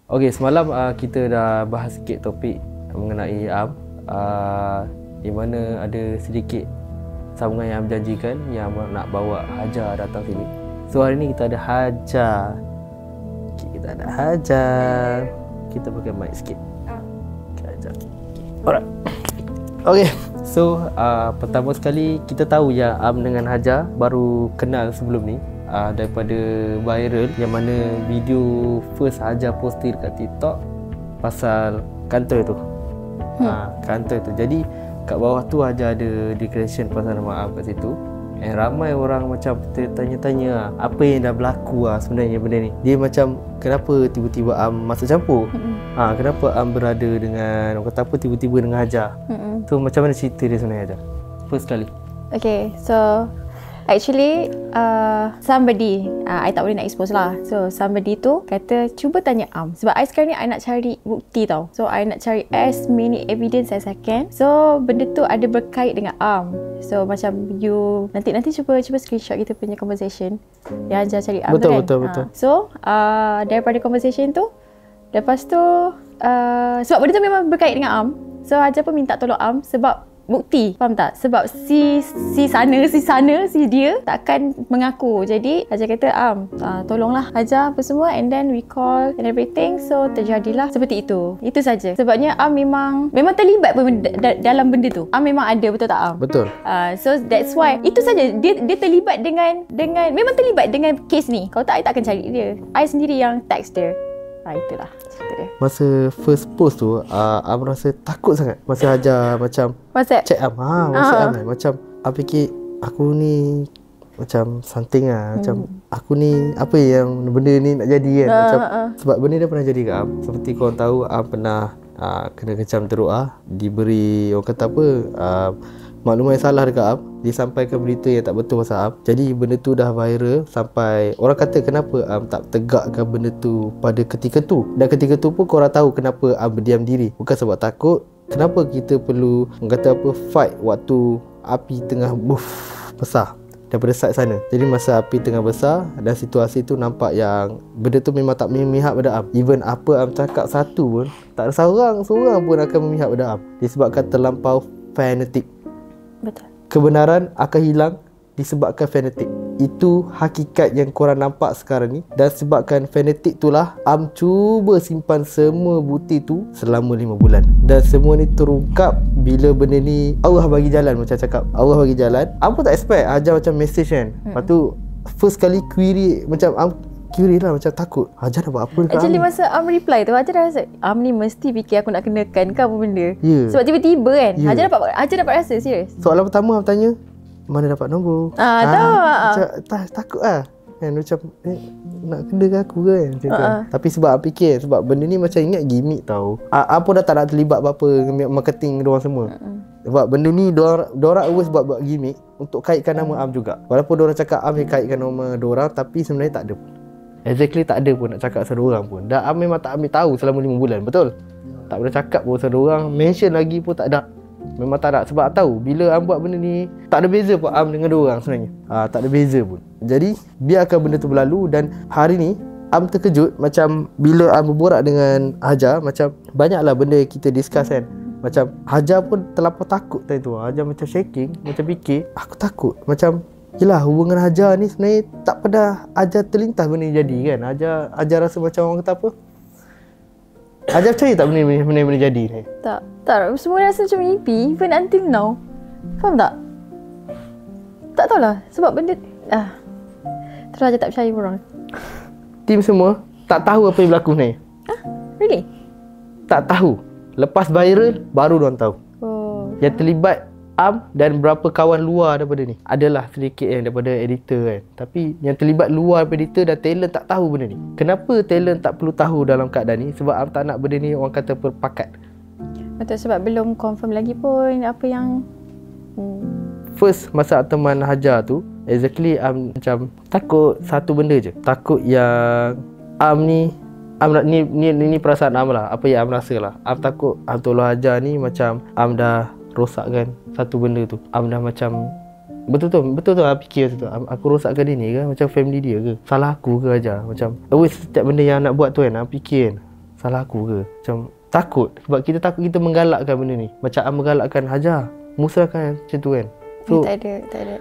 Okey, semalam kita dah bahas sikit topik mengenai Am, di mana ada sedikit sambungan yang berjanjikan yang nak bawa Hajar datang sini. So hari ni kita ada Hajar. Kita ada Hajar. Kita pakai mic sikit. Okay, Hajar. Alright. Okey. So pertama sekali kita tahu yang Am dengan Hajar baru kenal sebelum ni. Daripada viral yang mana video first Hajar posting dekat TikTok pasal kantor tu. Kantor tu. Jadi kat bawah tu Hajar ada declaration pasal nama Am kat situ. And ramai orang macam tanya-tanya apa yang dah berlaku sebenarnya benda ni. Dia macam kenapa tiba-tiba Am masuk campur? Kenapa Am berada dengan orang kata apa tiba-tiba dengan Hajar? So macam mana cerita dia sebenarnya Hajar? First kali. Okay, so actually somebody, I tak boleh nak expose lah. So somebody tu kata cuba tanya Am. Sebab I sekarang ni I nak cari bukti tau. So I nak cari as many evidence as I can. So benda tu ada berkait dengan Am. So macam you nanti cuba screenshot kita punya conversation yang Hajar cari Am tu kan. Betul. So daripada conversation tu, lepas tu sebab benda tu memang berkait dengan Am. So Hajar pun minta tolong Am sebab bukti, faham tak? Sebab si dia takkan mengaku. Jadi Hajar kata tolonglah Hajar apa semua, and then we call and everything. So terjadilah seperti itu. Itu saja. Sebabnya Am memang terlibat pun dalam benda tu. Am memang ada, betul tak Am? Betul. So that's why itu saja. Dia terlibat dengan memang terlibat dengan kes ni. Kalau tak I takkan cari dia. I sendiri yang text dia. Itulah cerita dia. Masa first post tu, Am rasa takut sangat. Masa Hajar macam WhatsApp chat Am. WhatsApp Am. Macam Am fikir aku ni macam something macam aku ni apa yang benda ni nak jadi kan. Macam sebab benda dah pernah jadi kat Am. Seperti korang tahu, Am pernah kena kecam teruk diberi orang kata apa maklumat yang salah dekat Am, disampaikan berita yang tak betul pasal Am. Jadi benda tu dah viral sampai orang kata kenapa Am tak tegakkan benda tu pada ketika tu. Dan ketika tu pun korang tahu kenapa Am berdiam diri. Bukan sebab takut. Kenapa kita perlu orang kata apa fight waktu api tengah besar daripada side sana. Jadi masa api tengah besar dan situasi tu nampak yang benda tu memang tak memihak pada Am. Even apa Am cakap satu pun tak ada seorang pun akan memihak pada Am. Disebabkan terlampau fanatik. Betul. Kebenaran akan hilang disebabkan fanatik. Itu hakikat yang korang nampak sekarang ni. Dan sebabkan fanatik itulah Am cuba simpan semua bukti tu selama 5 bulan. Dan semua ni terungkap bila benda ni Allah bagi jalan. Macam cakap Allah bagi jalan. Am pun tak expect Hajar macam message kan. Lepas tu first kali query macam Am query lah macam takut Hajar dah buat apa dekat actually Am. Masa Am reply tu Hajar dah rasa Am ni mesti fikir aku nak kenakan ke apa benda. Sebab tiba-tiba kan Hajar dapat rasa serius. Soalan pertama Am tanya mana dapat nombor. Tahu macam takut kan macam nak kena ke aku kan macam tu. Tapi sebab Am fikir sebab benda ni macam ingat gimmick tau. Am pun dah tak nak terlibat apa-apa marketing diorang semua. Sebab benda ni diorang always buat gimmick untuk kaitkan nama Am juga. Walaupun diorang cakap Am yang kaitkan nama diorang, tapi sebenarnya tak ada pun. Exactly tak ada pun nak cakap pasal diorang pun. Dan Am memang tak ambil tahu selama 5 bulan. Betul? Tak pernah cakap pun pasal diorang. Mention lagi pun tak ada. Memang tak ada. Sebab tahu bila Am buat benda ni tak ada beza pun Am dengan diorang sebenarnya. Tak ada beza pun. Jadi biarkan benda tu berlalu. Dan hari ni Am terkejut macam bila Am berborak dengan Hajar, macam banyaklah benda kita discuss kan. Macam Hajar pun terlampau takut tadi tu. Hajar macam shaking, macam fikir aku takut. Macam yelah hubungan Hajar ni sebenarnya tak pernah Hajar terlintas benda ni jadi kan. Hajar rasa macam orang kata apa, Hajar percaya tak benda jadi ni? Tak. Semua rasa macam mimpi even until now. Faham tak? Tak tahulah. Sebab benda terus Hajar tak percaya orang. Tim semua tak tahu apa yang berlaku ni. Really? Tak tahu. Lepas viral baru diorang tahu. Yang terlibat Am dan berapa kawan luar daripada ni. Adalah sedikit daripada editor kan. Tapi yang terlibat luar daripada editor dan talent tak tahu benda ni. Kenapa talent tak perlu tahu dalam keadaan ni? Sebab Am tak nak benda ni orang kata berpakat. Betul, sebab belum confirm lagi pun apa yang First masa teman Hajar tu, exactly Am macam takut satu benda je. Takut yang Am ni perasaan Am lah. Apa yang Am rasa lah. Am takut Am tolong Hajar ni macam Am dah rosakkan satu benda tu. Am dah macam betul tu Am fikir tu. Aku rosakkan dia ni ke? Macam family dia ke? Salah aku ke Hajar? Macam always setiap benda yang nak buat tu kan Am fikir kan. Salah aku ke? Macam takut. Sebab kita takut kita menggalakkan benda ni. Macam Am menggalakkan Hajar, musnahkan macam tu kan. So, tak ada.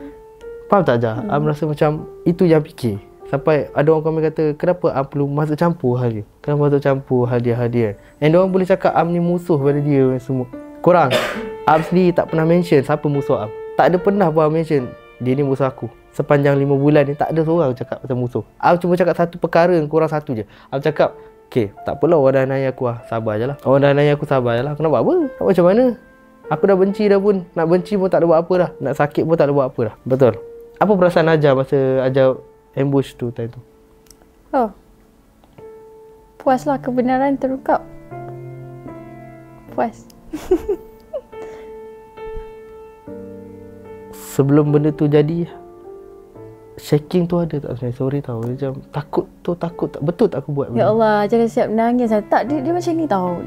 faham tak Hajar? Am rasa macam itu yang fikir. Sampai ada orang komen kata, kenapa Am perlu masuk campur hal dia? Kenapa masuk campur hadiah-hadiah? And diorang boleh cakap Am ni musuh pada dia semua. Korang, Am sendiri tak pernah mention siapa musuh Am. Tak ada pernah pun Am mention dia ni musuh aku. Sepanjang 5 bulan ni tak ada seorang cakap pasal musuh. Am cuma cakap satu perkara, korang satu je. Am cakap, okay, tak apalah orang dah nanya aku sabar je lah. Orang dah nanya aku sabar je lah. Aku nak buat apa? Nak macam mana? Aku dah benci dah pun. Nak benci pun tak ada buat apa dah. Nak sakit pun tak ada buat apa dah. Betul. Apa perasaan Hajar masa Hajar ambush tu time tu? Oh, puaslah, kebenaran terungkap. Puas. Sebelum benda tu jadi, shaking tu ada tak sebenarnya? Sorry tau, macam takut tak betul tak aku buat benda. Ya Allah, jangan siap menangis. Tak, dia macam ni tau.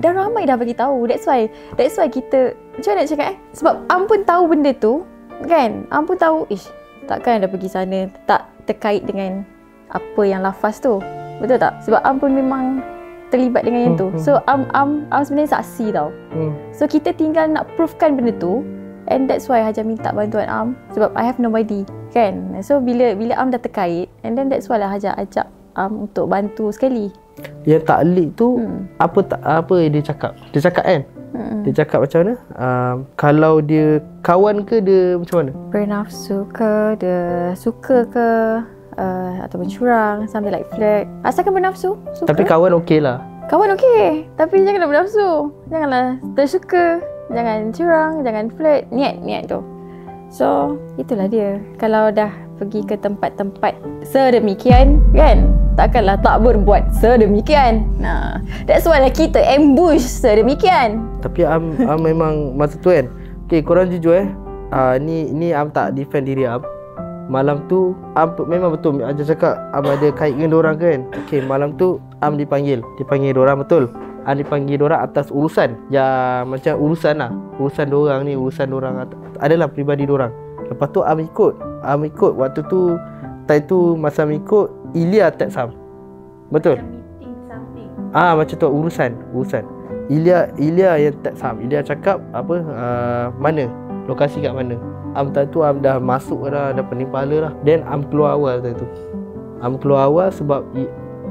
Dah ramai dah bagi tahu. That's why kita, macam mana nak cakap sebab Am pun tahu benda tu kan. Am pun tahu, takkan dah pergi sana tak terkait dengan apa yang lafaz tu. Betul tak? Sebab Am pun memang terlibat dengan yang tu. So Am sebenarnya saksi tau. So kita tinggal nak proofkan benda tu. And that's why Hajar minta bantuan Am. Sebab I have nobody kan. So bila Am dah terkait, and then that's why lah Hajar ajak Am untuk bantu sekali. Yang taklid tu apa dia cakap? Dia cakap kan? Dia cakap macam mana? Kalau dia kawan ke dia macam mana? Bernafsu ke, dia suka ke, ataupun curang, something like flirt. Asalkan bernafsu, suka. Tapi kawan okey lah. Kawan okey, tapi janganlah bernafsu. Janganlah tersuka, jangan curang, jangan flirt. Niat tu. So, itulah dia. Kalau dah pergi ke tempat-tempat sedemikian kan, takkanlah tak berbuat sedemikian. Nah, that's why lah kita ambush sedemikian. Tapi Am memang masa tu kan. Okay, korang jujur ni Am tak defend diri Am. Malam tu Am memang betul Hajar cakap Am ada kait dengan diorang kan. Okay, malam tu Am dipanggil diorang betul. Am dipanggil diorang atas urusan yang macam urusan diorang ni, urusan diorang adalah peribadi diorang. Lepas tu Am ikut waktu tu, time tu masa Am ikut, Ilya text Am. Betul? Macam tu urusan. Ilya yang text Am. Ilya cakap apa, mana? Lokasi kat mana? Am time tu Am dah masuk dah pening kepala dah. Then Am keluar awal time tu. Am keluar awal sebab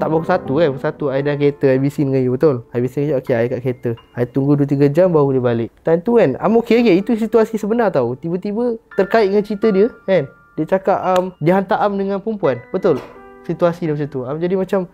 tak baru satu I dah kereta, I bising dengan you, betul? I bising je, okay, I kat kereta. I tunggu 2-3 jam baru dia balik. Time tu kan, Am okay. Itu situasi sebenar tau. Tiba-tiba terkait dengan cerita dia kan. Dia cakap dia hantar Am dengan perempuan. Betul? Situasi dia macam tu. Am jadi macam,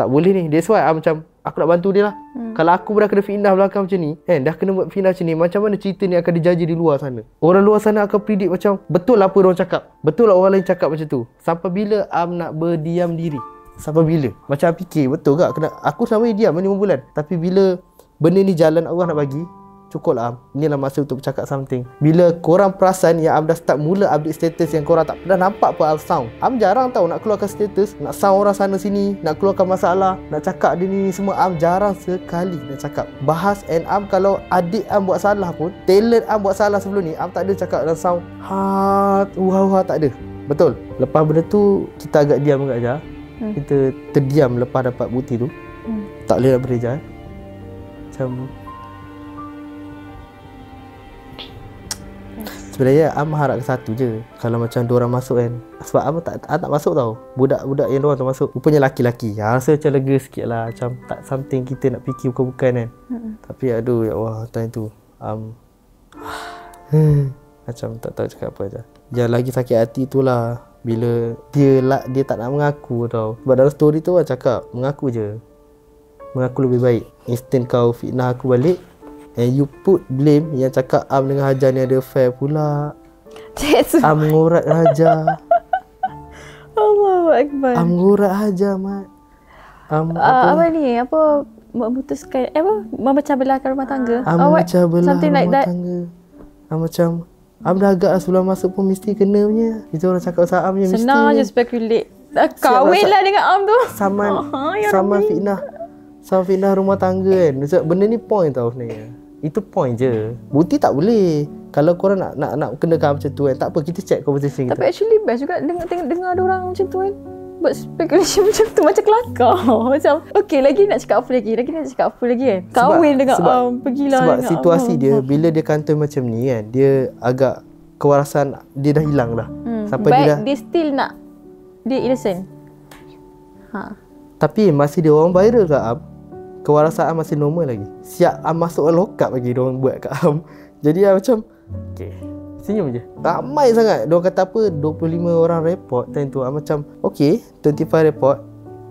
tak boleh ni. That's why Am macam, aku nak bantu dia lah. Kalau aku dah kena fitnah belakang macam ni kan, dah kena buat fitnah macam ni, macam mana cerita ni akan dijaji di luar sana? Orang luar sana akan predict macam, betul apa orang cakap? Betul lah orang lain cakap macam tu? Sampai bila Am nak berdiam diri? Sampai bila? Macam fikir, betul tak? Aku selama ni diam 5 bulan. Tapi bila benda ni jalan Allah nak bagi, cukup lah Am. Inilah masa untuk bercakap something. Bila korang perasan yang Am dah start mula update status yang korang tak pernah nampak pun Am sound. Am jarang tahu nak keluarkan status, nak sound orang sana sini, nak keluarkan masalah, nak cakap dia ni semua. Am jarang sekali nak cakap. Bahas and Am kalau adik Am buat salah pun, talent Am buat salah sebelum ni, Am tak ada cakap dalam sound tak ada. Betul? Lepas benda tu, kita agak diam agak je. Kita terdiam lepas dapat bukti tu. Tak boleh nak bereja. Macam sebenarnya Am harap ke satu je. Kalau macam diorang masuk kan, sebab Am tak masuk tau. Budak-budak yang diorang tu masuk, rupanya laki-laki. Rasa macam lega sikit lah. Macam tak something kita nak fikir bukan-bukan kan. Tapi aduh ya Allah, time tu Am macam tak tahu cakap apa je. Yang lagi sakit hati tu lah bila dia tak nak mengaku tau. Sebab dalam story tu cakap mengaku je, mengaku lebih baik. Instant kau fitnah aku balik, and you put blame yang cakap Am dengan Hajar ni ada affair pula. Am mengurat Hajar. Allahu Akbar. Am mengurat Hajar, Mat. Apa ni? Apa memutuskan memecah belahkan rumah tangga? Memecah belah something rumah like that. tangga. Macam Am dah agak sebelum masuk pun mesti kena punya. Itu orang cakap pasal Am yang mesti. Senang je speculate. Kahwin lah dengan Am tu. Sama fitnah rumah tangga kan. Benda ni point tau sebenarnya. Itu point je. Bukti tak boleh. Kalau korang nak kenakan macam tu kan, tak apa, kita check conversation kita. Tapi actually best juga dengar ada orang macam tu kan. buat speculation macam tu macam kelakar. Macam okay lagi nak cakap apa lagi kan. Kahwin dengan pergilah sebab dengan situasi dia bila dia kantoi macam ni kan, dia agak kewarasan dia dah hilang dah. Sampai dia still nak dia innocent. Tapi masih dia orang viral kat Am. Kewarasan Am masih normal lagi. Siap Am masuk lokap lagi dia orang buat kat Am. Jadi macam okay, senyum je. Ramai sangat. Dia orang kata apa 25 orang report time tu. Macam okay 25 report.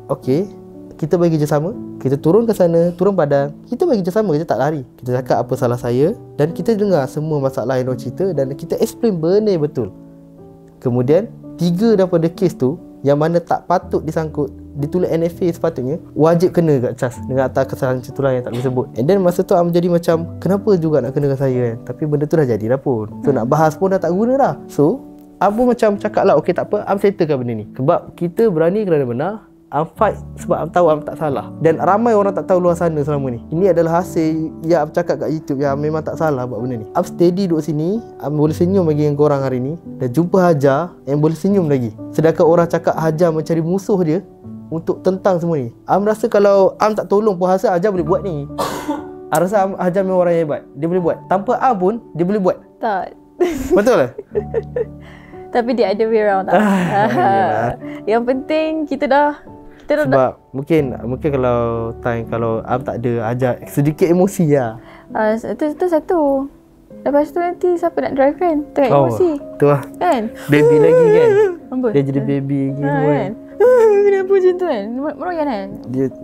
Okay, kita bagi kerjasama. Kita turun ke sana, turun padang. Kita bagi kerjasama, kita tak lari. Kita cakap apa salah saya dan kita dengar semua masalah yang orang cerita dan kita explain benda betul. Kemudian 3 daripada kes tu yang mana tak patut disangkut, ditulis NFA sepatutnya, wajib kena kat cas dengan atas kesalahan cetulang yang tak boleh sebut. And then masa tu Am jadi macam kenapa juga nak kenakan saya kan. Tapi benda tu dah jadi dah pun. So nak bahas pun dah tak guna dah. So Am pun macam cakap lah okay tak apa, Am settlekan benda ni. Sebab kita berani kerana benar. Am fight sebab Am tahu Am tak salah. Dan ramai orang tak tahu luar sana selama ni. Ini adalah hasil yang Am cakap kat YouTube yang memang tak salah buat benda ni. Am steady duduk sini, Am boleh senyum lagi dengan korang hari ni. Dan jumpa Hajar yang boleh senyum lagi. Sedangkan orang cakap Hajar mencari musuh dia untuk tentang semua ni. Am rasa kalau Am tak tolong pun rasa Hajar boleh buat ni. Am rasa Hajar memang orang yang hebat. Dia boleh buat. Tanpa Am pun dia boleh buat. Tak. Betul lah? Tapi dia ada way around tak? Yang penting kita dah sebab mungkin kalau Am tak ada Hajar sedikit emosi lah. Itu satu. Lepas tu nanti siapa nak drive kan? Tengok emosi. Tu lah. Kan? Baby lagi kan? Apa? Dia jadi baby lagi semua kan? Kenapa macam tu kan? Meroyan kan?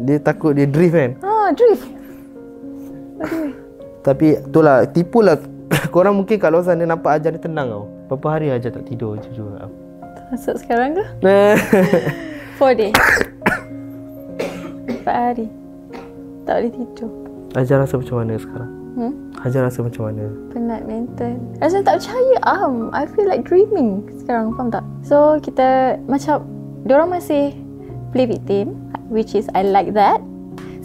Dia takut dia drift kan? Drift. Okay. Tapi itulah, tipulah. Korang mungkin kat luar sana nampak Hajar ni tenang tau. Berapa hari Hajar tak tidur jujur. Masuk sekarang ke? 4 day. 4 hari. Tak boleh tidur. Hajar rasa macam mana sekarang? Hajar rasa macam mana? Penat mental. Rasa tak percaya I feel like dreaming sekarang, faham tak? So kita macam diorang masih play victim, which is I like that.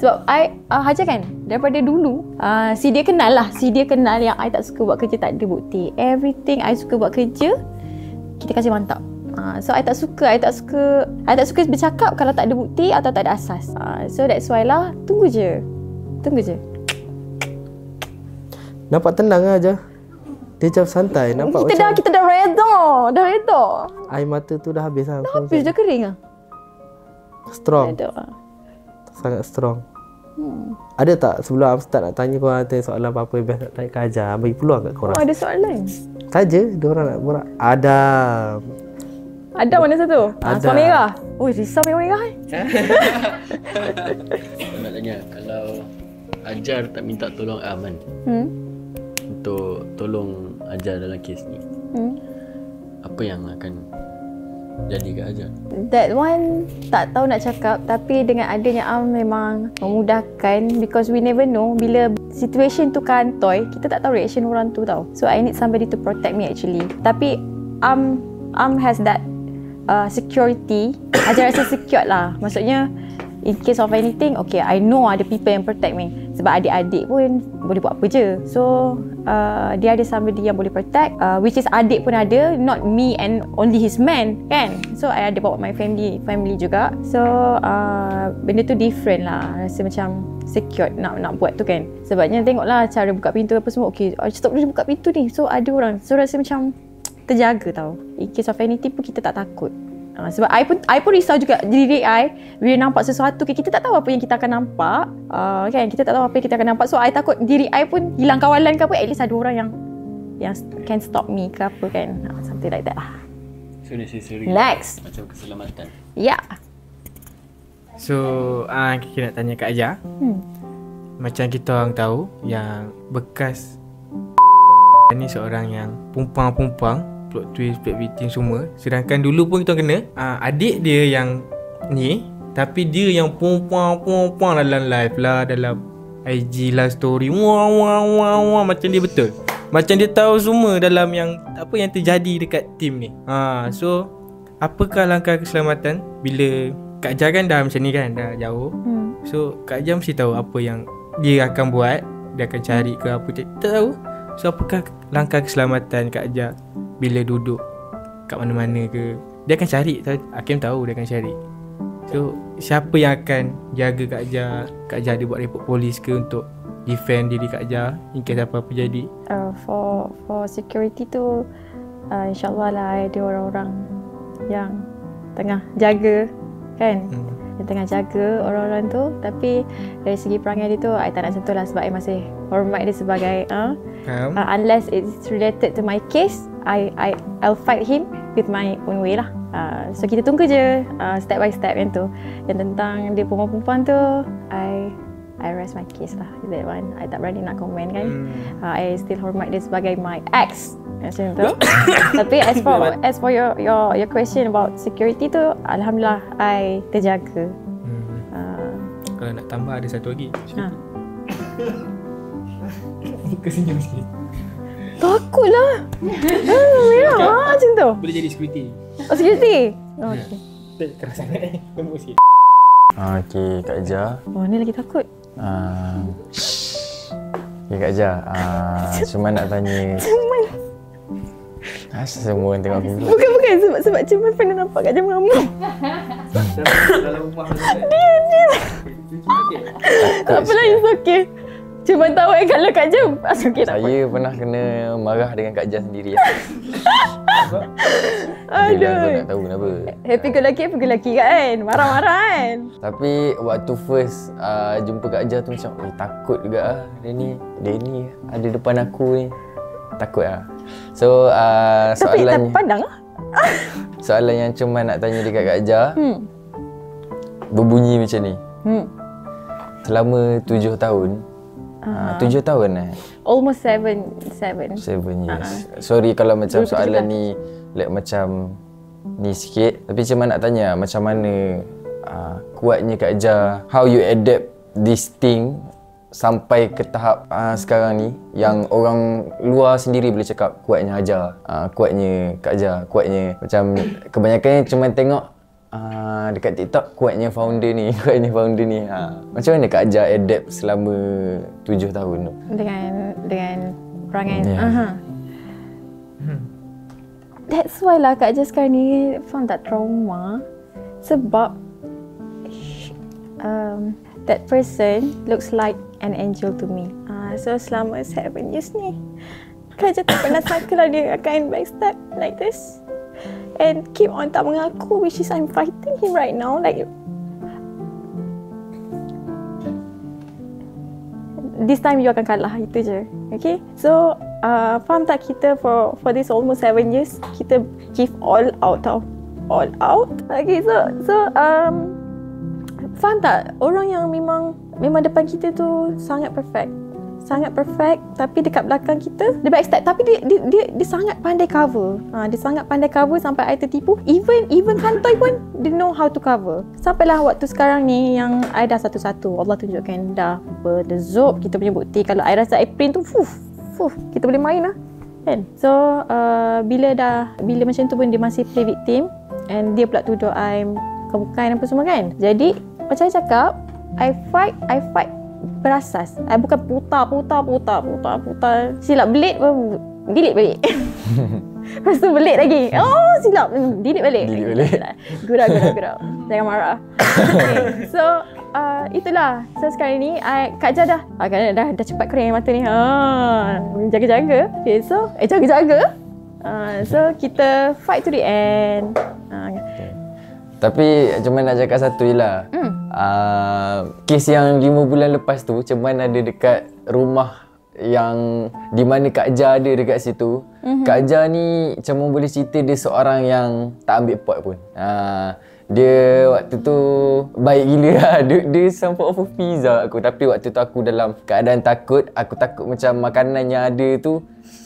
Sebab Hajar kan daripada dulu si dia kenal yang I tak suka buat kerja tak ada bukti. Everything I suka buat kerja kita kasih mantap. So I tak suka bercakap kalau tak ada bukti atau tak ada asas. So that's why lah, tunggu je. Nampak tenang aja. Dia macam santai. Nampak kita dah reda. Air mata tu dah habis lah. Dah habis, dah kering lah. Strong. Sangat strong. Ada tak sebelum Am start nak tanya korang tanya soalan apa-apa yang biasa nak tanya ke Hajar, bagi peluang kat korang? Ada soalan? Saja, diorang nak borak. Ada mana satu? Suara merah. Risau merah kan? Nak tanya, kalau Hajar tak minta tolong Am kan? Untuk tolong Hajar dalam kes ni. Apa yang akan jadi kat Hajar? That one tak tahu nak cakap, tapi dengan adanya Am memang memudahkan, because we never know bila situation tu kantoi, kita tak tahu reaction orang tu tau. So I need somebody to protect me actually. Tapi Am has that security. Hajar rasa secure lah. Maksudnya in case of anything, okay, I know ada people yang protect me. Sebab adik-adik pun boleh buat apa je. So dia ada somebody yang boleh protect, which is adik pun ada, not me and only his man kan. So I ada bawa my family juga. So benda tu different lah. Rasa macam secure nak buat tu kan. Sebabnya tengoklah cara buka pintu apa semua. Okay, stop boleh buka pintu ni. So ada orang. So rasa macam terjaga tau. In case of anything pun kita tak takut. Sebab I pun risau juga diri I bila nampak sesuatu, kita tak tahu apa yang kita akan nampak, kan, kita tak tahu apa yang kita akan nampak. So I takut diri I pun hilang kawalan ke apa, at least ada orang yang can stop me ke apa kan, something like that lah. So necessary. Next, macam keselamatan. Yeah. So kita nak tanya Kak Hajar. Macam kita orang tahu yang bekas ni seorang yang pumpang plot twist, plot victim semua. Sedangkan dulu pun kita kena adik dia yang ni, tapi dia yang pumpang dalam live lah, dalam IG lah, story wah macam dia betul. Macam dia tahu semua dalam yang apa yang terjadi dekat team ni. So apakah langkah keselamatan bila Kak Hajar kan dah macam ni kan, dah jauh. So Kak Hajar mesti tahu apa yang dia akan buat. Dia akan cari ke apa, tak tahu. So apakah langkah keselamatan Kak Hajar bila duduk kat mana-mana ke? dia akan cari. Hakim tahu dia akan cari. So siapa yang akan jaga Kak Jah? Kak Jah ada buat report polis ke untuk defend diri Kak Jah in case apa-apa jadi? For security tu InsyaAllah lah ada orang-orang yang tengah jaga kan, yang tengah jaga orang-orang tu. Tapi dari segi perangai dia tu I tak nak sentuh lah, sebab I masih hormat dia sebagai unless it's related to my case, I'll fight him with my own way lah. So kita tunggu je step by step yang tu. Yang tentang dia perempuan tu, I rest my case lah. That one I tak berani nak komen kan. I still hormat dia sebagai my ex macam tu. Tapi as for your question about security tu, alhamdulillah I terjaga. Kalau nak tambah ada satu lagi. Muka senyum sikit. Takutlah. Macam tu. Boleh jadi security. Oh, security. Okay. Keras sangat Tunggu sikit. Okay, Kak Jah. Oh, ni lagi takut. Okay, Kak Jah. Cuma nak tanya. Cuman. Semua orang tengok aku. Bukan sebab cuma pernah nampak Kak Jah mengamuk. Dalam rumah Dia. Tak apalah, it's okay. Cuma tahu kalau Kak Jah okay tak apa. Saya pernah kena marah dengan Kak Jah sendiri. Aduh. Aku nak tahu kenapa. Happy go lucky kan. Marah-marah kan. Tapi waktu first jumpa Kak Jah tu macam takut juga lah. Dia ni ada depan aku ni. Takut lah. So soalan Tapi pandang lah. soalan yang cuma nak tanya dekat Kak Jah berbunyi macam ni. Selama 7 tahun 7 tahun Almost 7 years. Sorry kalau macam soalan ni like macam ni sikit. Tapi cuma nak tanya macam mana kuatnya Kak Jah, how you adapt this thing sampai ke tahap sekarang ni yang orang luar sendiri boleh cakap kuatnya Hajar, kuatnya Kak Jah, kuatnya macam kebanyakan cuma tengok dekat TikTok kuatnya founder ni. Macam mana Kak Jah adapt selama 7 tahun tu? Dengan perangai. That's why lah Kak Jah sekarang ni faham tak trauma. Sebab that person looks like an angel to me. So selama 7 years ni Kak Jah tak pernah sangka lah dia akan backstab like this and keep on tak mengaku, which is I'm fighting him right now. Like this time you akan kalah, itu je. Okay, so faham tak kita for this almost 7 years kita give all out. Okay, so faham tak, orang yang memang depan kita tu sangat perfect, tapi dekat belakang kita dia backstab. Tapi dia sangat pandai cover. Dia sangat pandai cover sampai I tertipu. Even kantoi pun dia know how to cover. Sampailah waktu sekarang ni yang I dah satu-satu Allah tunjukkan dah berdezup kita punya bukti. Kalau I rasa I print tu kita boleh main lah kan. So bila macam tu pun dia masih play victim and dia pula tuduh I kebukan apa semua kan. Jadi macam saya cakap, I fight berasas. I bukan putar. Silap belit pun delete balik. Lepas tu belit lagi. Oh, silap. Delete balik. Gurau. Jangan marah. Okay. So, itulah. So, sekarang ni Kak Jah dah cepat kering mata ni. Jaga-jaga. Okay, so, jaga-jaga. So, kita fight to the end. Tapi cuma nak cakap satu je lah. Kes yang 5 bulan lepas tu Cuman ada dekat rumah yang di mana Kak Jah ada dekat situ. Kak Jah ni cuma boleh cerita dia seorang yang tak ambil pot pun. Dia waktu tu baik gila lah. Dia sampai offer pizza aku. Tapi waktu tu aku dalam keadaan takut. Aku takut macam makanan yang ada tu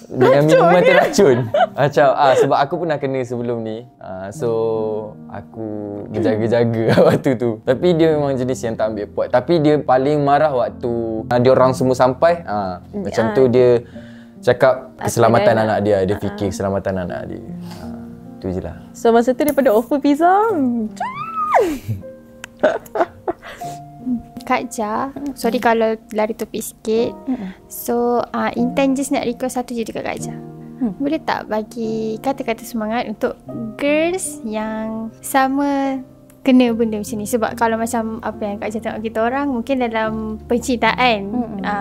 dengan minuman tu racun. Macam sebab aku pernah kena sebelum ni. So aku berjaga-jaga waktu tu. Tapi dia memang jenis yang tak ambil pot. Tapi dia paling marah waktu dia orang semua sampai. Macam tu dia cakap keselamatan anak dia. Dia fikir keselamatan anak dia. Itu je lah. So masa tu daripada offer pizza Kak Jah, sorry kalau lari topik sikit. So, Intan just nak request satu je dekat Kak Jah. Boleh tak bagi kata-kata semangat untuk girls yang sama kena benda macam ni? Sebab kalau macam apa yang Kak Ajar tengok kita orang, mungkin dalam percintaan,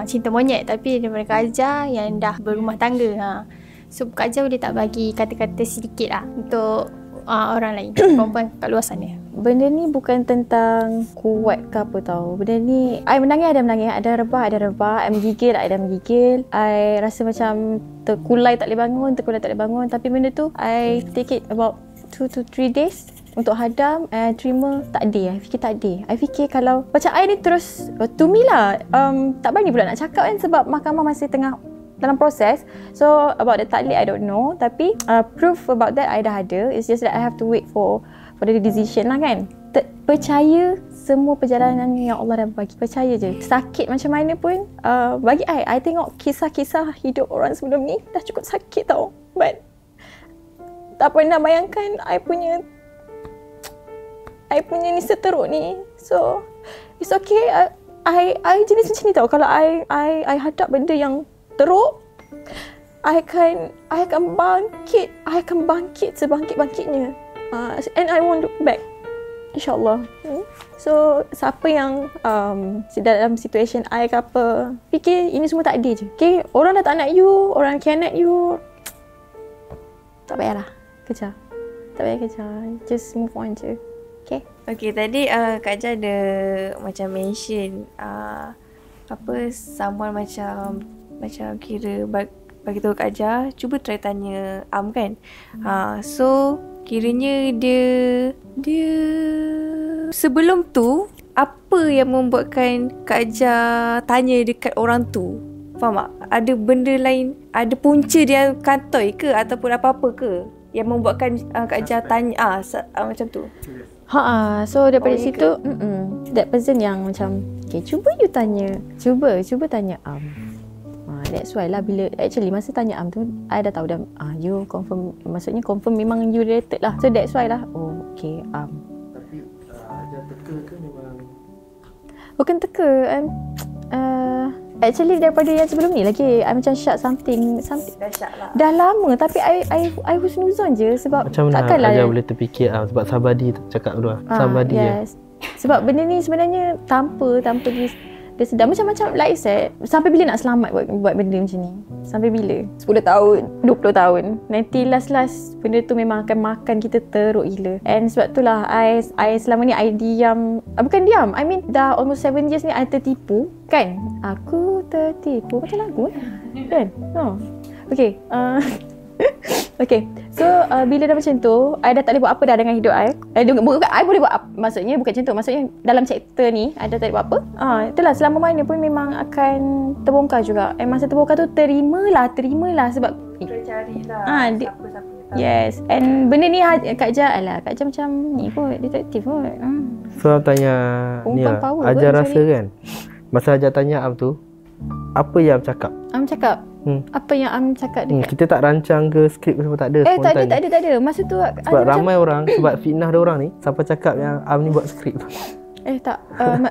cinta monyet, tapi daripada Kak Ajar yang dah berumah tangga. So Kak Ajar boleh tak bagi kata-kata sedikit lah untuk orang lain, perempuan kat luar sana? Benda ni bukan tentang kuat ke apa tau. Benda ni I menangis ada menangis, ada rebah, I menggigil ada menggigil, I rasa macam terkulai tak boleh bangun. Tapi benda tu I take it about 2 to 3 days untuk hadam, terima takdir. I fikir takdir. I fikir kalau macam I ni terus to me lah, tak berani pula nak cakap kan, sebab mahkamah masih tengah dalam proses. So about the takdir I don't know, tapi proof about that I dah ada. It's just that I have to wait for the decision lah kan. Percaya semua perjalanan yang Allah dah bagi, percaya je. Sakit macam mana pun, bagi I tengok kisah-kisah hidup orang sebelum ni dah cukup sakit tau, but tak pernah bayangkan I punya ni seteruk ni. So it's okay. I jenis macam ni tau. Kalau I hadap benda yang teruk, I akan bangkit sebangkit-bangkitnya, and I won't look back, InsyaAllah. So siapa yang dalam situation I ke apa, fikir ini semua takdir je. Okay, orang dah tak nak you, orang khianat you, tak payahlah kejar, just move on je. Okay, tadi Kak Ajar ada macam mention someone macam kira bagi tahu Kak Ajar, cuba try tanya Am kan. So kiranya dia sebelum tu apa yang membuatkan Kak Ajar tanya dekat orang tu? Faham tak? Ada benda lain, ada punca dia kantoi ke ataupun apa-apa ke yang membuatkan Kak Ajar tanya macam tu? So daripada situ that person yang macam, okay, cuba you tanya, cuba tanya Am. That's why lah, bila actually masa tanya Am tu I dah tahu dah, you confirm, maksudnya confirm memang you related lah. So that's why lah, okay Am. Tapi Ajar teka ke memang? Bukan teka, actually daripada yang sebelum ni lagi I macam shock something Dah syak lah. dah lama, tapi I husnuzon je sebab Macam mana takkanlah Ajar boleh terfikir sebab Sabadi cakap dulu Sabadi yes. Sebab benda ni sebenarnya tanpa dia sedar macam like I said, sampai bila nak selamat buat benda macam ni? Sampai bila? 10 tahun, 20 tahun. Nanti last benda tu memang akan makan kita teruk gila. And sebab itulah I selama ni I diam, bukan diam, I mean dah almost 7 years ni I tertipu kan? Aku tertipu macam lagu kan? Okay. Okay, so bila dah macam tu, I dah tak boleh buat apa dah dengan hidup I. Bukan I boleh buat apa, maksudnya bukan macam tu. Maksudnya dalam chapter ni, I dah tak boleh buat apa. Itulah, selama mana pun memang akan terbongkar juga. Masa terbongkar tu, terimalah sebab carilah siapa-siapa. Yes, and benda ni Kak Ajar macam ni kot, detektif kot. So tanya ni lah, Ajar rasa kan, masa Ajar tanya Am tu, apa yang Am cakap? Am cakap? Apa yang Am cakap dekat? Kita tak rancang ke skrip semua, tak ada. Tak ada. Masa tu sebab ramai orang, sebab fitnah dia orang ni, siapa cakap yang Am ni buat skrip. Tak.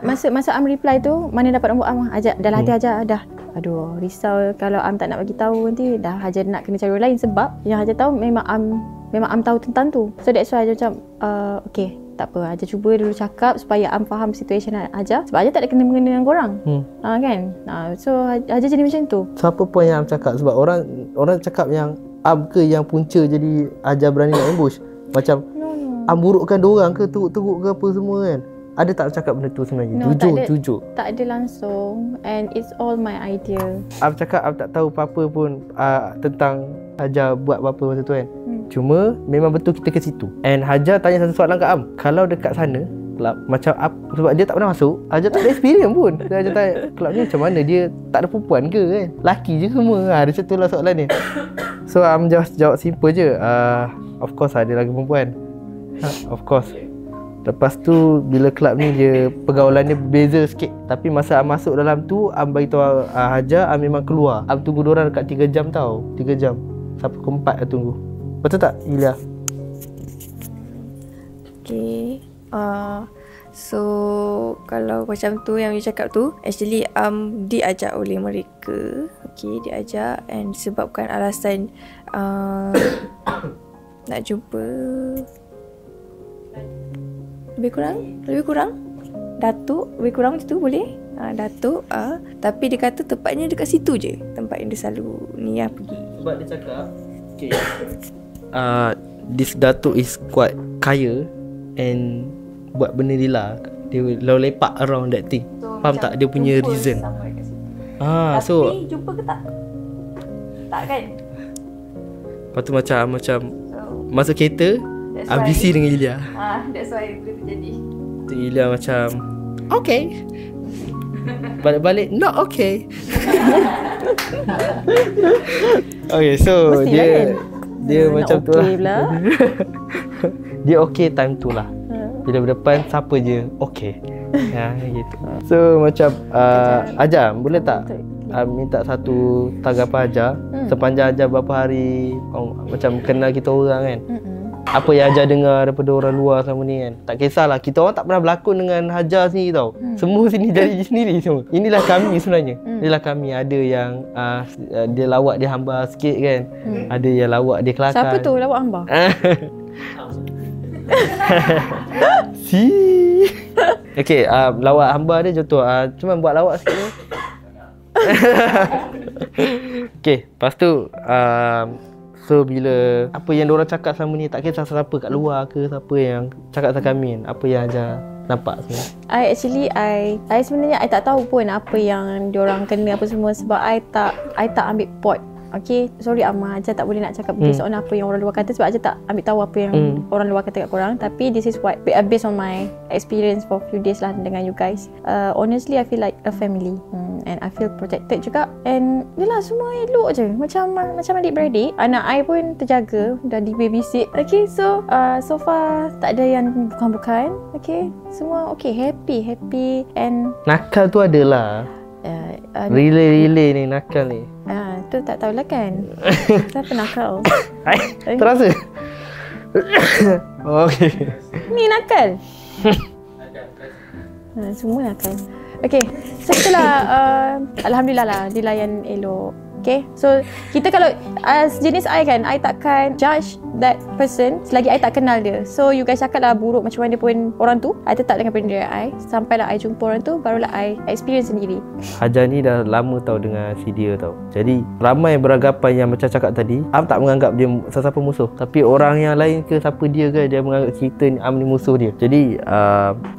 Masa Am reply tu, mana dapat nombor Am? Ajar dah hati Ajar dah. Aduh, risau kalau Am tak nak bagi tahu nanti dah Ajar nak kena cari orang lain, sebab yang Ajar tahu memang Am tahu tentang tu. So that's why Ajar macam okay, tak apa, Ajar cuba dulu cakap supaya Am faham situation Ajar, sebab Ajar tak ada kena-mengena dengan korang. Kan? So Ajar jadi macam tu. So apa point yang Am cakap? Sebab orang cakap yang Am ke yang punca jadi Ajar berani nak ambush. Macam Am burukkan diorang ke, teruk-teruk ke apa semua kan. Ada tak cakap benda tu sebenarnya? Jujur. Tak ada langsung, and it's all my idea. Am cakap Am tak tahu apa-apa pun tentang Hajar buat apa-apa masa tu kan. Cuma memang betul kita ke situ. And Hajar tanya satu soalan kat Am, kalau dekat sana kelab macam sebab dia tak pernah masuk, Hajar tak ada experience pun. So Hajar tanya, kelab ni macam mana, dia tak ada perempuan ke kan? Laki je semua. Dia macam tu lah soalan ni. So Am jawab simple je, of course ada lagi perempuan. Of course. Lepas tu bila kelab ni dia pergaulan dia berbeza sikit, tapi masa Am masuk dalam tu, Am bagi tahu Hajar, Am memang keluar. Am tunggu diorang dekat 3 jam tau. 3 jam sampai ke 4 dah tunggu. Betul tak Ilya? Okay. So kalau macam tu yang you cakap tu, actually diajak oleh mereka okey diajak, and disebabkan alasan nak jumpa lebih kurang Datuk, lebih kurang macam tu boleh. Datuk, tapi dia kata tempatnya dekat situ je, tempat yang dia selalu ni pergi. Sebab dia cakap this Datuk is quite kaya and buat benda ni lah. Dia lalu lepak around that thing. So, faham tak? Dia punya reason. Tapi so jumpa ke tak? Tak kan? lepas tu macam masuk kereta ambisi dengan Ilya. That's why boleh terjadi. Tu Ilya macam okay. Balik-balik not okay. Okay, so Mestilah dia macam tu lah. Pula. Dia okay time tu lah. Bila berdepan siapa je okay. Gitu. So macam Ajar boleh tak minta satu tanggapan Ajar sepanjang Ajar berapa hari macam kenal kita orang kan. Apa yang Hajar dengar daripada orang luar sama ni kan. Tak kisahlah, kita orang tak pernah berlakon dengan Hajar sendiri tau. Semua sini jadi sendiri semua. Inilah kami sebenarnya. Inilah kami. Ada yang dia lawak dia hamba sikit kan. Ada yang lawak dia kelakar. Siapa tu lawak hamba? Okay, lawak hamba dia contoh cuma buat lawak sikit. Okay, lepas tu so bila apa yang diorang cakap sama ni, tak kisah siapa kat luar ke, siapa yang cakap sama kami kan, apa yang Ajar nampak semua. I sebenarnya I tak tahu pun apa yang diorang kena apa semua, sebab I tak ambil pot. Okay, sorry Amma, Ajar tak boleh nak cakap based on apa yang orang luar kata, sebab Ajar tak ambil tahu apa yang orang luar kata kat korang. Tapi this is what based on my experience for few days lah dengan you guys. Honestly, I feel like a family, and I feel protected juga. And yelah, semua elok je, macam adik-beradik. Anak I pun terjaga, dah di babysit. Okay, so so far tak ada yang bukan-bukan. Okay, semua okay, happy and nakal tu adalah relay ni nakal ni. Tu tak tahulah kan. Siapa nakal? Terasa? Okay. Ni nakal. Semua nakal. Okay, so itulah alhamdulillah lah dilayan elok. Okay, so kita kalau sejenis I kan, I takkan judge that person selagi I tak kenal dia. So you guys cakap lah buruk macam mana pun orang tu, I tetap dengan pendirian I. Sampailah I jumpa orang tu, barulah I experience sendiri. Hajar ni dah lama tau dengan si dia tau. Jadi ramai beranggapan yang macam cakap tadi, Am tak menganggap dia sesiapa musuh. Tapi orang yang lain ke siapa dia ke, dia menganggap kita ni Am ni musuh dia. Jadi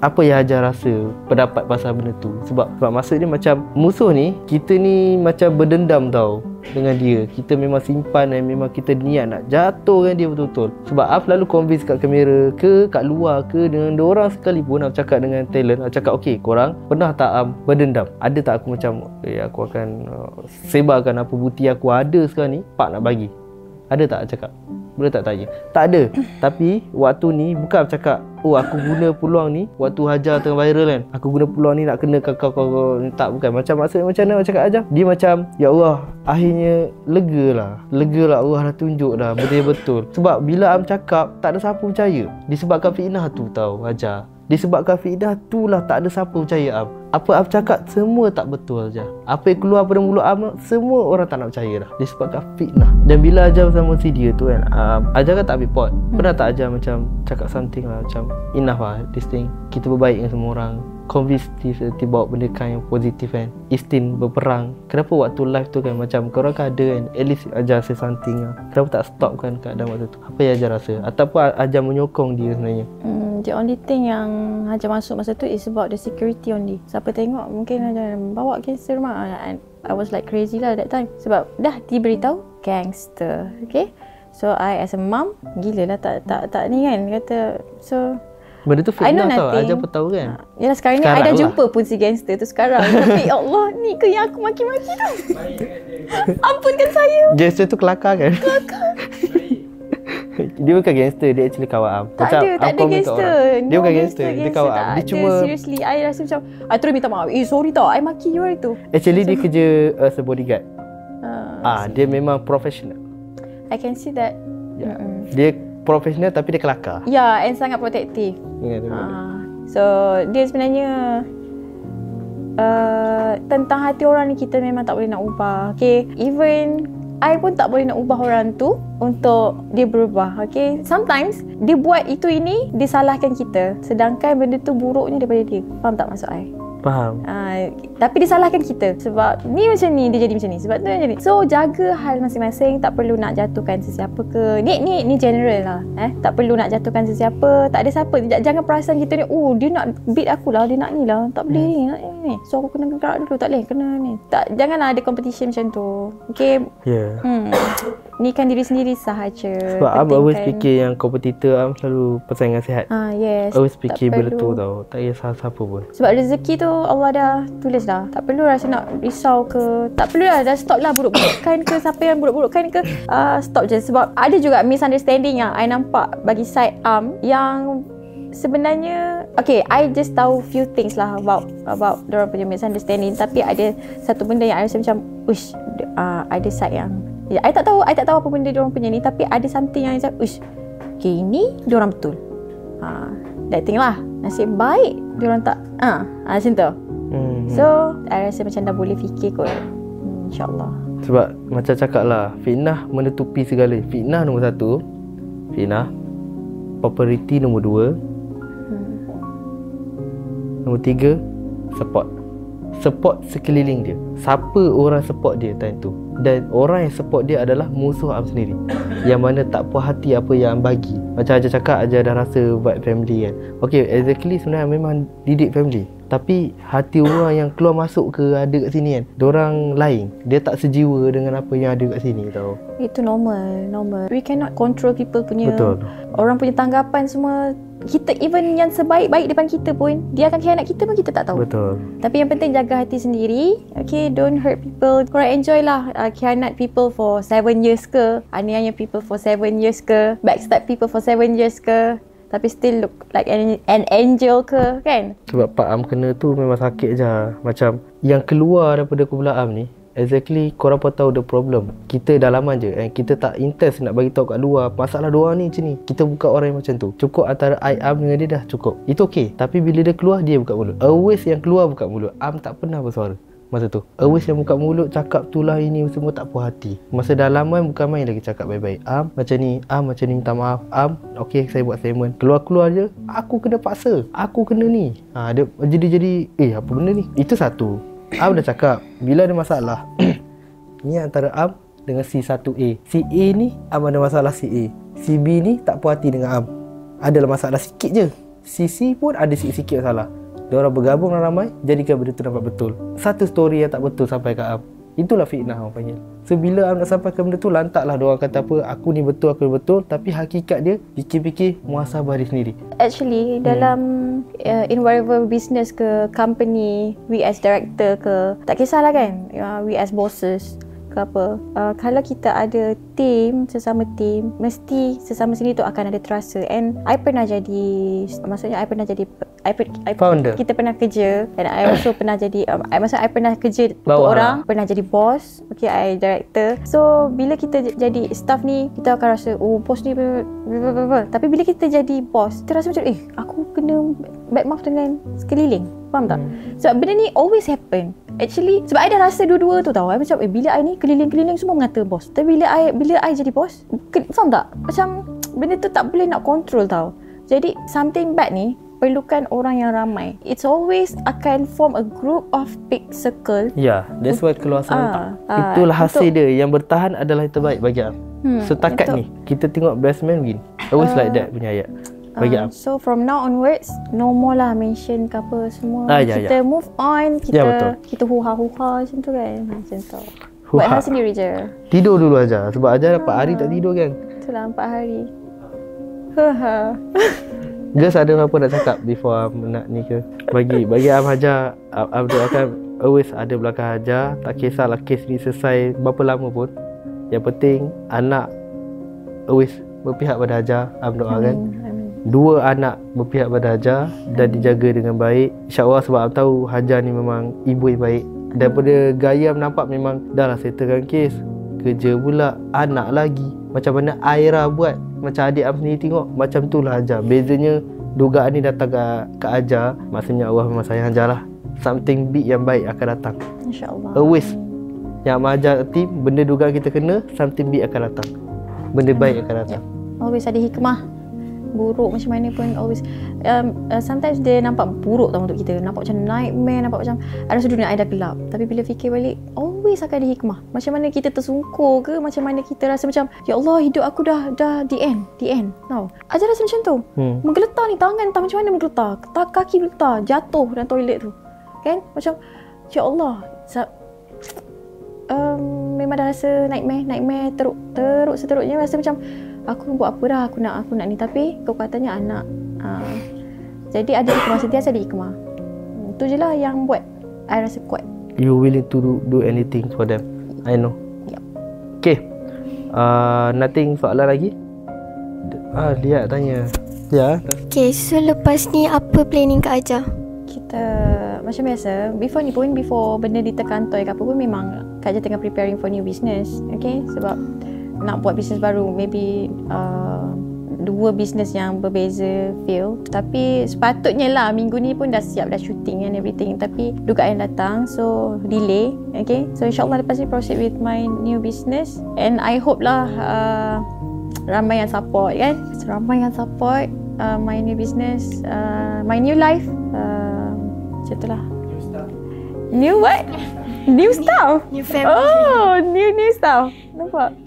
apa yang Hajar rasa pendapat pasal benda tu? Sebab maksud dia macam musuh ni, kita ni macam berdendam tau dengan dia. Kita memang simpan dan memang kita niat nak jatuhkan dia betul-betul. Sebab Af lalu convince kat kamera ke kat luar ke dengan diorang sekalipun, Af cakap dengan talent, Af cakap okey, korang pernah tak berdendam? Ada tak aku macam aku akan sebarkan apa bukti aku ada sekarang ni, pak nak bagi? Ada tak cakap? Boleh tak tanya? Tak ada. Tapi waktu ni bukan cakap aku guna peluang ni waktu Hajar tengah viral kan, aku guna peluang ni nak kena kau. Tak, bukan. Macam maksud macam mana cakap Hajar? Dia macam ya Allah, akhirnya lega lah Allah dah tunjuk dah betul-betul. Sebab bila Am cakap tak ada siapa percaya, disebabkan fitnah tu tau Hajar. Disebabkan fitnah tu lah tak ada siapa percaya Am. Apa Am cakap semua tak betul je. Apa yang keluar pada mulut Am, semua orang tak nak percaya dah. Disebabkan fitnah. Dan bila Ajar sama si dia tu kan, Ajar kan tak ambil pot. Pernah tak Ajar macam cakap something lah, macam enough lah this thing, kita berbaik dengan semua orang, convince seperti bawa benda yang positif kan, Istin berperang. Kenapa waktu live tu kan macam korang kan ada kan, at least Ajar say something lah. Kenapa tak stop kan keadaan waktu tu? Apa yang Ajar rasa? Ataupun Ajar menyokong dia sebenarnya? The only thing yang Hajar masuk masa tu is about the security only. Siapa tengok mungkin Hajar bawa gangster rumah. I was like crazy lah that time. Sebab dah diberitahu gangster. Okay, so I as a mom, gila lah tak ni kan kata. So benda tu fitnah tau, Ajar pun tahu kan. Yelah sekarang ni I dah jumpa pun si gangster tu sekarang. Tapi ya Allah, ni ke yang aku maki-maki tu? Ampunkan saya. Gangster tu kelakar kan? Kelakar. Dia bukan gangster, dia actually kawan Am. Tak ada gangster. Dia bukan gangster, dia kawan Am. Dia cuma seriously, I rasa macam I terus minta maaf. Sorry tau, I maki you hari tu. Actually dia kerja as a bodyguard. Dia memang professional. I can see that. Dia professional tapi dia kelakar. And sangat protektif. So dia sebenarnya tentang hati orang ni kita memang tak boleh nak ubah. Okay, even I pun tak boleh nak ubah orang tu untuk dia berubah. Okay, sometimes dia buat itu ini, dia salahkan kita, sedangkan benda tu buruknya daripada dia. Faham tak maksud I? Faham. Tapi dia salahkan kita sebab ni macam ni, dia jadi macam ni, sebab tu macam ni. So jaga hal masing-masing, tak perlu nak jatuhkan sesiapa ke. Ni general lah. Tak perlu nak jatuhkan sesiapa. Tak ada siapa. Jangan perasan kita ni, oh dia nak beat aku lah, dia nak ni lah, tak boleh ni, nak ni. So aku kena gerak dulu, tak boleh kena ni. Janganlah ada competition macam tu. Okay. Ni kan diri sendiri sahaja. Sebab Am always fikir yang kompetitor Am selalu persaingan sihat. Yes. Always fikir benda tu tau. Tak kisah siapa pun. Sebab rezeki tu Allah dah tulis dah. Tak perlu rasa nak risau ke. Tak perlu lah. Dah stop lah buruk-burukkan ke. Siapa yang buruk-burukkan ke. Stop je. Sebab ada juga misunderstanding yang I nampak bagi side Am yang sebenarnya, okay, I just tahu few things lah about diorang punya misunderstanding. Tapi ada satu benda yang I rasa macam, uish, ada side yang I tak tahu apa benda diorang punya ni. Tapi ada something yang macam, uish, okay, ini diorang betul. That thing lah. Nasib baik diorang tak macam tu. So I rasa macam dah boleh fikir kot, InsyaAllah. Sebab macam cakap lah, fitnah menutupi segala. Fitnah nombor 1, fitnah. Populariti nombor 2. Nombor 3, support. Support sekeliling dia. Siapa orang support dia time tu. Dan orang yang support dia adalah musuh Am sendiri, yang mana tak puas hati apa yang Am bagi. Macam Ajar cakap, Ajar dah rasa buat family kan. Okay, exactly, sebenarnya memang didik family. Tapi hati orang yang keluar masuk ke ada kat sini kan, diorang lain. Dia tak sejiwa dengan apa yang ada kat sini tau. Itu normal. We cannot control people punya. Betul. Orang punya tanggapan semua. Kita even yang sebaik-baik depan kita pun, dia akan khianat kita pun kita tak tahu. Betul. Tapi yang penting jaga hati sendiri. Okay, don't hurt people. Korang enjoy lah khianat people for 7 years ke, aniaya people for 7 years ke, backstab people for 7 years ke, tapi still look like an angel ke, kan? Sebab Pak Am kena tu memang sakit je. Macam yang keluar daripada kumpulan Am ni, exactly korang pun tahu the problem. Kita dalaman je, kita tak intense nak bagi tahu kat luar masalah diorang ni macam ni. Kita buka orang yang macam tu. Cukup antara I, Am dengan dia dah cukup. Itu okay. Tapi bila dia keluar, dia buka mulut. Always yang keluar buka mulut. Am tak pernah bersuara masa tu. Always yang buka mulut cakap tu lah ini semua, tak puas hati. Masa dalaman bukan main lagi cakap baik-baik. Am macam ni, Am macam ni, minta maaf. Am, okay, saya buat statement. Keluar-keluar je, aku kena paksa, aku kena ni. Dia jadi apa benda ni? Itu satu. Am dah cakap bila ada masalah ni antara Am dengan si 1A. Si A ni Am ada masalah si A. Si B ni tak puas hati dengan Am, adalah masalah sikit je. Si C pun ada sikit-sikit masalah. Diorang bergabung ramai, jadikan benda tu nampak betul. Satu story yang tak betul sampai kat Am. Itulah fitnah orang panggil. So bila Am nak sampaikan benda tu, lantaklah diorang kata apa, aku ni betul, aku ni betul. Tapi hakikat dia, fikir-fikir muhasabah diri sendiri. Actually, dalam in whatever business ke, company, we as director ke, tak kisahlah kan, we as bosses ke apa, kalau kita ada team, sesama team, mesti sesama sini tu akan ada terasa. And I pernah jadi, maksudnya I pernah jadi founder. Kita pernah kerja, and I also pernah jadi I pernah kerja untuk orang, pernah jadi boss. Okay, I director. So bila kita jadi staff ni, kita akan rasa, oh bos ni tapi bila kita jadi boss, kita rasa macam aku kena back mouth dengan sekeliling. Faham tak? Sebab benda ni always happen. Actually, sebab I dah rasa dua-dua tu tau. I macam bila I ni keliling-keliling semua mengata bos. Tapi bila I jadi bos, faham tak? Macam benda tu tak boleh nak control tau. Jadi something bad ni perlukan orang yang ramai. It's always akan form a group of big circle. That's why keluar serentak. Itulah hasil dia. Yang bertahan adalah yang terbaik bagi Am. Setakat ni kita tengok best man win. Always like that punya ayat bagi Am. So from now onwards, no more lah mention ke apa semua. Kita move on. Kita huha-huha macam tu kan. Macam tu. Buat hal sendiri je. Tidur dulu aja. Sebab Ajar 4 hari tak tidur kan. Itulah 4 hari. Just ada apa nak cakap before Am nak ni ke? Bagi Am Hajar, Am doakan always ada belakang Hajar. Tak kisahlah kes ni selesai berapa lama pun. Yang penting anak always berpihak pada Hajar. Am doakan 2 anak berpihak pada Hajar dan dijaga dengan baik. InsyaAllah, sebab Am tahu Hajar ni memang ibu yang baik. Daripada gaya Am nampak memang dah lah settlekan kes. Kerja pula, anak lagi. Macam mana Aira buat, macam adik Am sendiri tengok, macam tu lah Hajar. Bezanya dugaan ni datang ke Hajar, maksudnya Allah memang sayang Hajar lah. something big yang baik akan datang. InsyaAllah. Always. Yang mengajar team, benda dugaan kita kena, something big akan datang. Benda baik akan datang. Always ada hikmah. Buruk macam mana pun always sometimes dia nampak buruk tau untuk kita, nampak macam nightmare, nampak macam rasa dunia I dah gelap. Tapi bila fikir balik, always akan ada hikmah. Macam mana kita tersungkur ke, macam mana kita rasa macam ya Allah, hidup aku dah the end tau. Ajar rasa macam tu. Menggeletar ni, tangan entah macam mana menggeletar, kaki menggeletar, jatuh dalam toilet tu kan, macam ya Allah. Memang dah rasa nightmare teruk seterusnya, rasa macam aku buat apa dah, aku nak ni, tapi kekuatannya anak. Jadi ada hikmah, sentiasa ada hikmah. Itu je lah yang buat I rasa kuat. You willing to do anything for them. I know. Yep. Okay. Nothing soalan lagi? Lihat tanya. Ya. Okay, so lepas ni apa planning Kak Aja? Kita macam biasa, before benda diterkantoi ke apa pun, memang Kak Aja tengah preparing for new business. Okay, sebab nak buat bisnes baru, maybe 2 bisnes yang berbeza feel. Tapi sepatutnya lah minggu ni pun dah siap, dah shooting and everything, tapi dugaan datang, so delay. Okay, so insyaAllah lepas ni proceed with my new business, and I hope lah ramai yang support kan, ramai yang support my new business, my new life, macam tu lah. New what? New stuff? New family. Oh, new stuff. Nampak?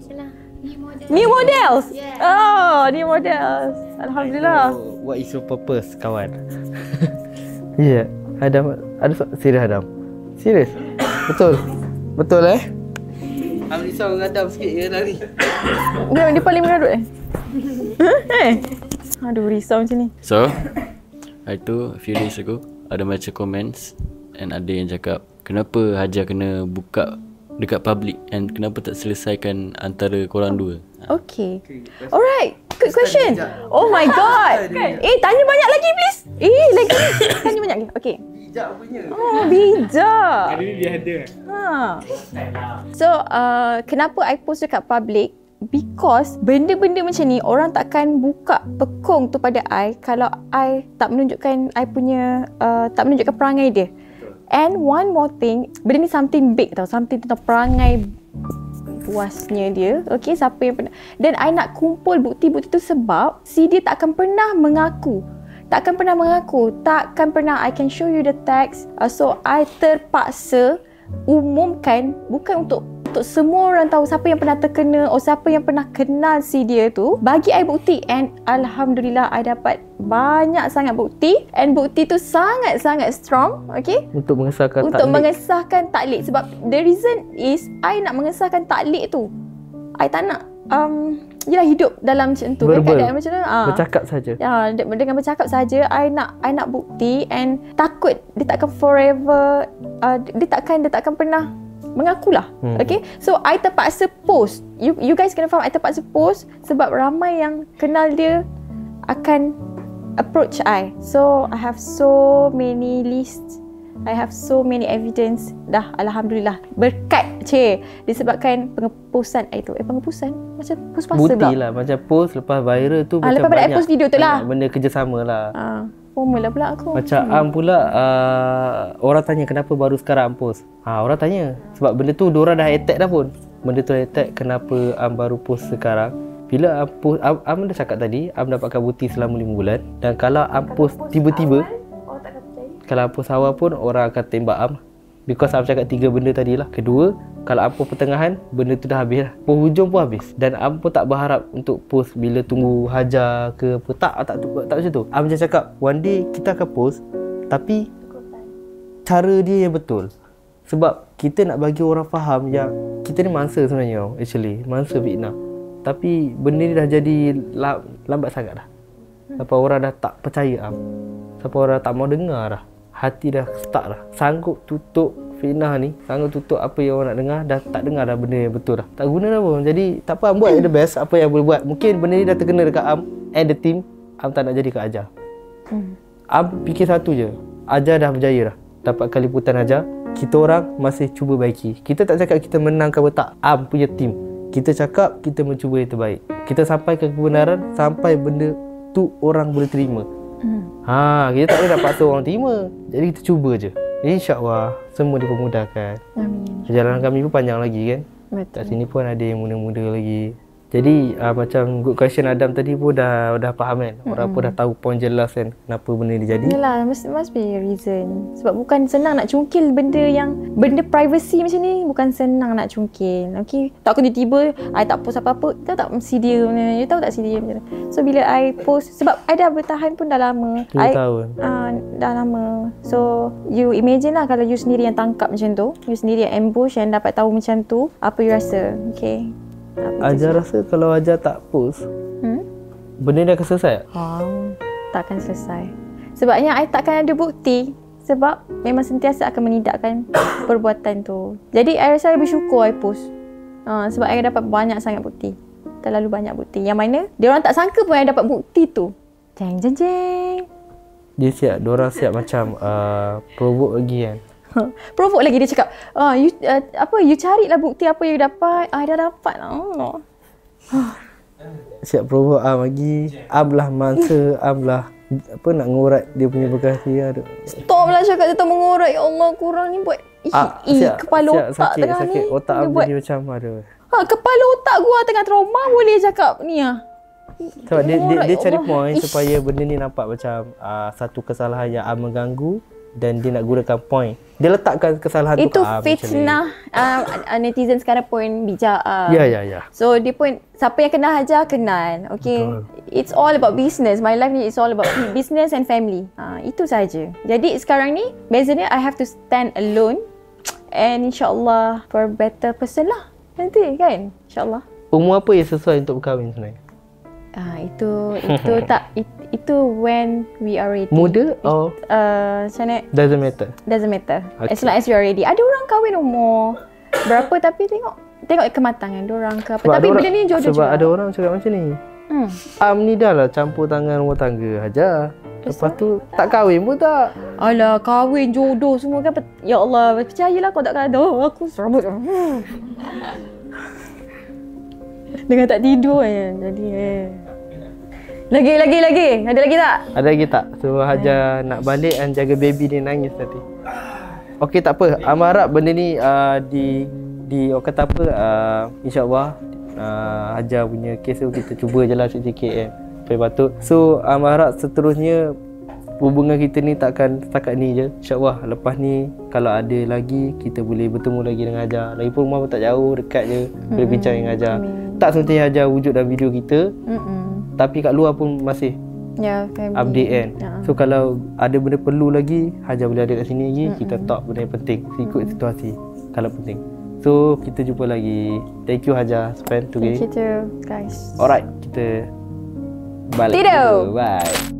New models. Yeah. Oh, new models. Alhamdulillah. What is your purpose, kawan? Ya, yeah. Adam ada serius Adam. Serius? Betul Am risau dengan Adam sikit ya lari. Dia paling mengarut Aduh, risau macam ni. So, hari tu a few days ago ada baca comments and ada yang cakap kenapa Hajar kena buka dekat public and kenapa tak selesaikan antara korang dua. Okay. Alright. Good question. Oh my god. Tanya banyak lagi please. Lagi. Tanya banyak lagi. Okay. Bijak punya. Oh, bijak. Hari ni dia ada. So, kenapa I post dekat public? Because benda-benda macam ni orang takkan buka pekong tu pada I kalau I tak menunjukkan I punya tak menunjukkan perangai dia. And one more thing, benda ni something big tau, something tentang perangai puasnya dia. Okay, siapa yang pernah, dan I nak kumpul bukti-bukti tu sebab si dia takkan pernah mengaku, takkan pernah I can show you the text. So I terpaksa umumkan, bukan untuk semua orang tahu siapa yang pernah terkena atau siapa yang pernah kenal si dia tu, bagi I bukti, and Alhamdulillah I dapat banyak sangat bukti, and bukti tu sangat-sangat strong. Okay, untuk mengesahkan taklid. Sebab the reason is I nak mengesahkan taklid tu, I tak nak yelah hidup dalam macam tu, keadaan macam tu, bercakap saja. Ya, dengan bercakap saja I nak bukti, and takut dia takkan forever, dia takkan pernah mengakulah. Okay, so I terpaksa post. You guys kena faham, I terpaksa post sebab ramai yang kenal dia akan approach I. So I have so many lists, I have so many evidence. Dah Alhamdulillah berkat disebabkan pengeposan itu. Pengeposan macam post pasal pula. Bukti lah, macam post lepas viral tu macam lepas banyak post video tu lah, benda kerjasama lah. Formula pula aku. Macam Am pula, orang tanya kenapa baru sekarang Am post. Orang tanya sebab benda tu diorang dah attack dah pun. Benda tu attack, kenapa Am baru post sekarang. Bila Am post, Am dah cakap tadi, Am dapatkan bukti selama 5 bulan. Dan kalau Am post tiba-tiba, kalau Am post awal pun orang akan tembak Am. Because Am cakap 3 benda tadi lah. Kedua, kalau Am post pertengahan, benda tu dah habis lah. Penghujung pun habis. Dan Am pun tak berharap untuk post bila tunggu Hajar ke apa. Tak macam tu. Am macam cakap, one day kita akan post, tapi cara dia yang betul. Sebab kita nak bagi orang faham yang kita ni mangsa sebenarnya, actually. Mangsa fitnah. Tapi benda ni dah jadi lambat sangat dah. Sampai orang dah tak percaya Am. Sampai orang tak mau dengar dah. Hati dah stuck dah. Sanggup tutup fitnah ni, sanggup tutup apa yang orang nak dengar, dah tak dengar dah benda yang betul dah. Tak guna dah pun. Jadi tak apa, Am buat the best apa yang boleh buat. Mungkin benda ni dah terkena dekat Am and the team. Am tak nak jadi kat Ajar. Am fikir satu je, Ajar dah berjaya dah. Dapatkan liputan Ajar. Kita orang masih cuba baiki. Kita tak cakap kita menang ke tak. Am punya team, kita cakap kita mencuba yang terbaik. Kita sampai ke kebenaran, sampai benda tu orang boleh terima. Kita tak boleh nak paksa orang terima. Jadi kita cuba je. InsyaAllah semua dipermudahkan. Amin. Perjalanan kami pun panjang lagi kan. Betul. Kat sini pun ada yang muda-muda lagi. Jadi macam good question Adam tadi pun dah faham kan. Orang pun dah tahu point jelas kan kenapa benda ni jadi. Yalah, must be a reason. Sebab bukan senang nak cungkil benda privacy macam ni. Bukan senang nak cungkil. Okay, takkan tiba-tiba I tak post apa-apa. Kita tak mesti dia punya. You tahu tak si dia macam tu. So bila I post, sebab I dah bertahan pun dah lama. 2 tahun. Dah lama. So you imagine lah kalau you sendiri yang tangkap macam tu. You sendiri yang ambush, yang dapat tahu macam tu. Apa you rasa? Okay. Ajar rasa kalau Ajar tak post, benda ni akan selesai? Takkan selesai. Sebabnya I takkan ada bukti. Sebab memang sentiasa akan menidakkan perbuatan tu. Jadi I rasa I bersyukur I post. Sebab I dapat banyak sangat bukti. Terlalu banyak bukti. Yang mana diorang tak sangka pun I dapat bukti tu. Jeng jeng jeng. Diorang siap macam provoke lagi kan. Provoke lagi dia cakap, you carilah bukti apa you dapat. Dah dapat lah. Siap provoke lagi. Amlah mangsa, amlah nak ngurat dia punya bekas dia. Stop lah cakap dia tak mengurat. Ya Allah, kurang ni buat kepala otak tengah sakit. ni. Otak Abang ni macam ada. Kepala otak gua tengah trauma boleh cakap ni Sebab dia cari point supaya benda ni nampak macam satu kesalahan yang mengganggu dan dia nak gunakan point. Dia letakkan kesalahan itu tu fitnah. Netizen sekarang pun bijak. Ya. So dia pun siapa yang kena hajar kenal. Okay. Betul. It's all about business. My life ni is all about business and family. Itu saja. Jadi sekarang ni bezanya I have to stand alone and insyaAllah for a better person lah. Nanti kan? InsyaAllah. Umur apa yang sesuai untuk berkahwin sebenarnya? Itu when we are ready. Muda or macam mana? Doesn't matter. Okay. As long as you are ready. Ada orang kahwin umur berapa tapi tengok kematangan diorang ke apa. Sebab tapi benda ni jodoh juga. Sebab ada orang cakap macam ni. Ni dah lah campur tangan rumah tangga aja. Lepas tu tak kahwin pun tak. Alah, kahwin jodoh semua kan. Ya Allah, percayalah kau tak kada. Aku serabut. Dengan tak tidur jadi Lagi. Ada lagi tak? Ada lagi tak? So Hajar nak balik dan jaga baby dia nangis nanti. Okey, tak apa. Abang harap benda ni di orang kata apa, insya-Allah Hajar punya kes tu kita cuba je lah sikit-sikit kan. Supaya patut. So abang harap seterusnya hubungan kita ni takkan setakat ni je. InsyaAllah lepas ni kalau ada lagi kita boleh bertemu lagi dengan Hajar. Lagipun rumah pun tak jauh, dekat je. Boleh bincang dengan Hajar. Tak semestinya Hajar wujud dalam video kita. Tapi kat luar pun masih update kan. So kalau ada benda perlu lagi, Hajar boleh ada kat sini lagi. Kita talk benda yang penting ikut situasi kalau penting. So kita jumpa lagi. Thank you Hajar spend today. Thank you too guys. Alright, kita balik. Tidur. Bye.